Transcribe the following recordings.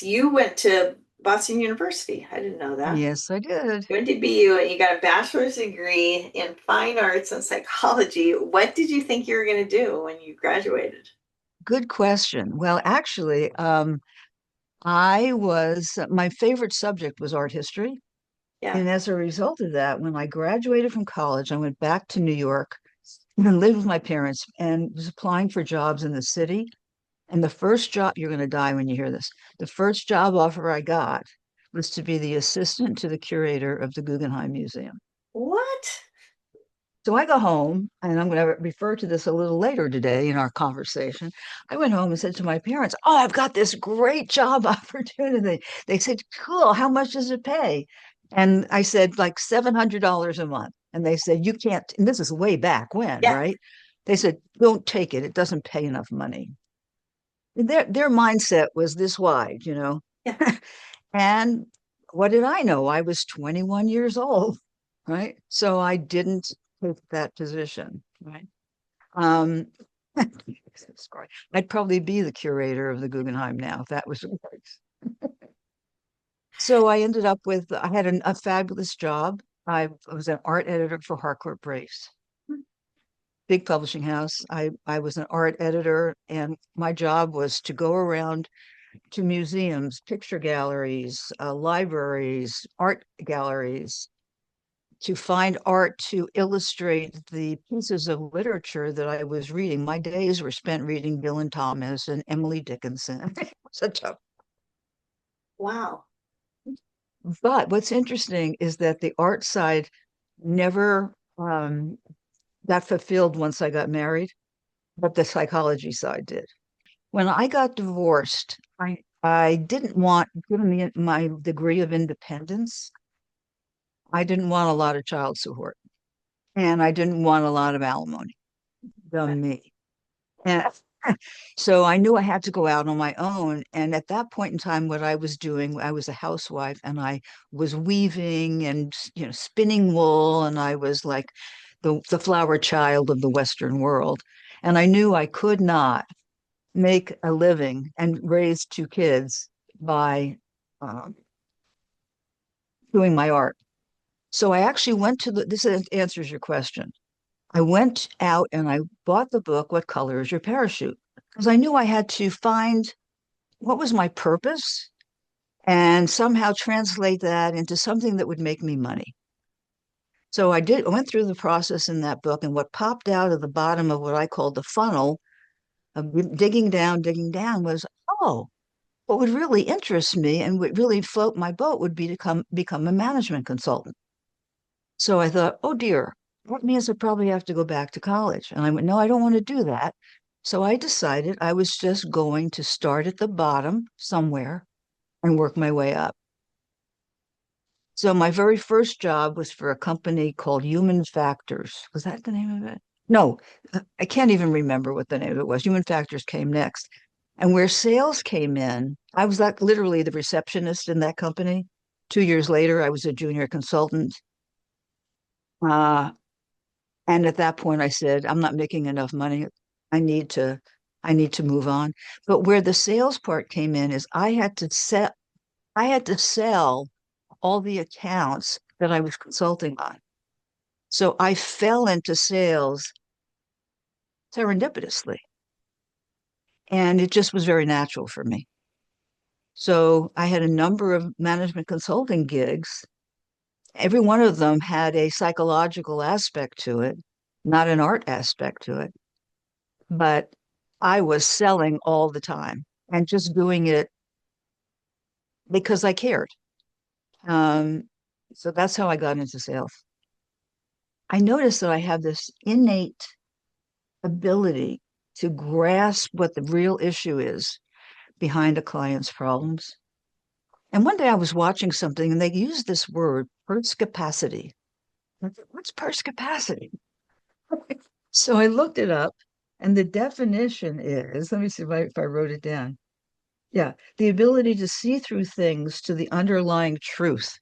You went to Boston University. I didn't know that. Yes, I did. You went to BU and you got a bachelor's degree in fine arts and psychology. What did you think you were going to do when you graduated? Good question. Well, actually, my favorite subject was art history. Yeah. And as a result of that, when I graduated from college, I went back to New York and lived with my parents and was applying for jobs in the city. And the first job, you're going to die when you hear this, the first job offer I got was to be the assistant to the curator of the Guggenheim Museum. What? So I go home, and I'm going to refer to this a little later today in our conversation. I went home and said to my parents, "Oh, I've got this great job opportunity." They said, "Cool. How much does it pay?" And I said, like $700 a month. And they said, "You can't." And this is way back when, Yeah. right? They said, "Don't take it. It doesn't pay enough money." And their mindset was this wide. Yeah. And what did I know? I was 21 years old, right? So I didn't take that position, right? Um, sorry. I'd probably be the curator of the Guggenheim now if that was the case. So I ended up with, I had a fabulous job. I was an art editor for Harcourt Brace, big publishing house. I was an art editor, and my job was to go around to museums, picture galleries, libraries, art galleries, to find art to illustrate the pieces of literature that I was reading. My days were spent reading Dylan Thomas and Emily Dickinson. Such a Wow. But what's interesting is that the art side never got fulfilled once I got married, but the psychology side did. When I got divorced, I didn't want, given my degree of independence, I didn't want a lot of child support, and I didn't want a lot of alimony from me. And so I knew I had to go out on my own. And at that point in time, what I was doing, I was a housewife and I was weaving and spinning wool, and I was like the flower child of the Western world. And I knew I could not make a living and raise two kids by um, doing my art. So I actually went to this answers your question. I went out and I bought the book, What Color is Your Parachute? Because I knew I had to find what was my purpose and somehow translate that into something that would make me money. So I went through the process in that book, and what popped out of the bottom of what I called the funnel of digging down was, oh, what would really interest me and would really float my boat would be to become a management consultant. So I thought, oh dear, that means I probably have to go back to college. And I went, no, I don't want to do that. So I decided I was just going to start at the bottom somewhere and work my way up. So my very first job was for a company called Human Factors. Was that the name of it? No, I can't even remember what the name of it was. Human Factors came next. And where sales came in, I was like literally the receptionist in that company. 2 years later, I was a junior consultant. Uh, And at that point, I said, I'm not making enough money. I need to, I need to move on. But where the sales part came in is I had to sell all the accounts that I was consulting on. So I fell into sales serendipitously, and it just was very natural for me. So I had a number of management consulting gigs. Every one of them had a psychological aspect to it, not an art aspect to it. But I was selling all the time and just doing it because I cared. Um, so that's how I got into sales. I noticed that I have this innate ability to grasp what the real issue is behind a client's problems. And one day I was watching something and they used this word, perspicacity. What's perspicacity? So I looked it up, and the definition is, let me see if I wrote it down. Yeah, the ability to see through things to the underlying truth.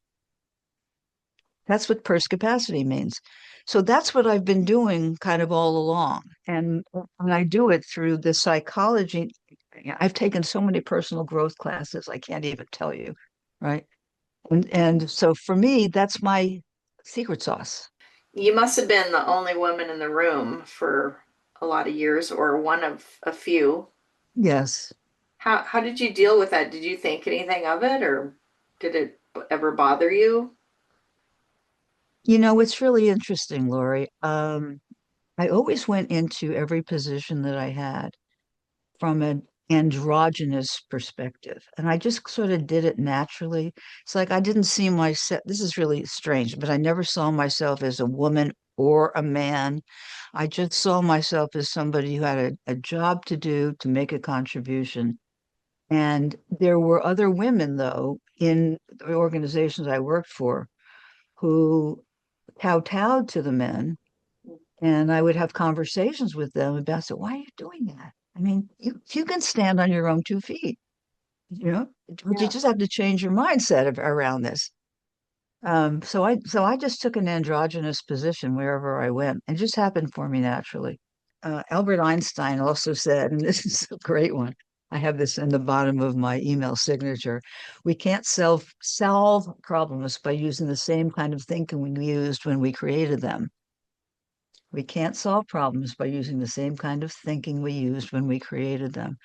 That's what perspicacity means. So that's what I've been doing kind of all along. And I do it through the psychology. I've taken so many personal growth classes, I can't even tell you, right? And so for me, that's my secret sauce. You must have been the only woman in the room for a lot of years, or one of a few. Yes. How did you deal with that? Did you think anything of it, or did it ever bother you? It's really interesting, Lori. I always went into every position that I had from an androgynous perspective. And I just sort of did it naturally. It's like I didn't see myself, this is really strange, but I never saw myself as a woman or a man. I just saw myself as somebody who had a job to do to make a contribution. And there were other women, though, in the organizations I worked for who kowtowed to the men, and I would have conversations with them about, so why are you doing that? I mean, you can stand on your own 2 feet, but you Yeah. just have to change your mindset around this. So I just took an androgynous position wherever I went. It just happened for me naturally. Albert Einstein also said, and this is a great one. I have this in the bottom of my email signature. We can't solve problems by using the same kind of thinking we used when we created them. We can't solve problems by using the same kind of thinking we used when we created them.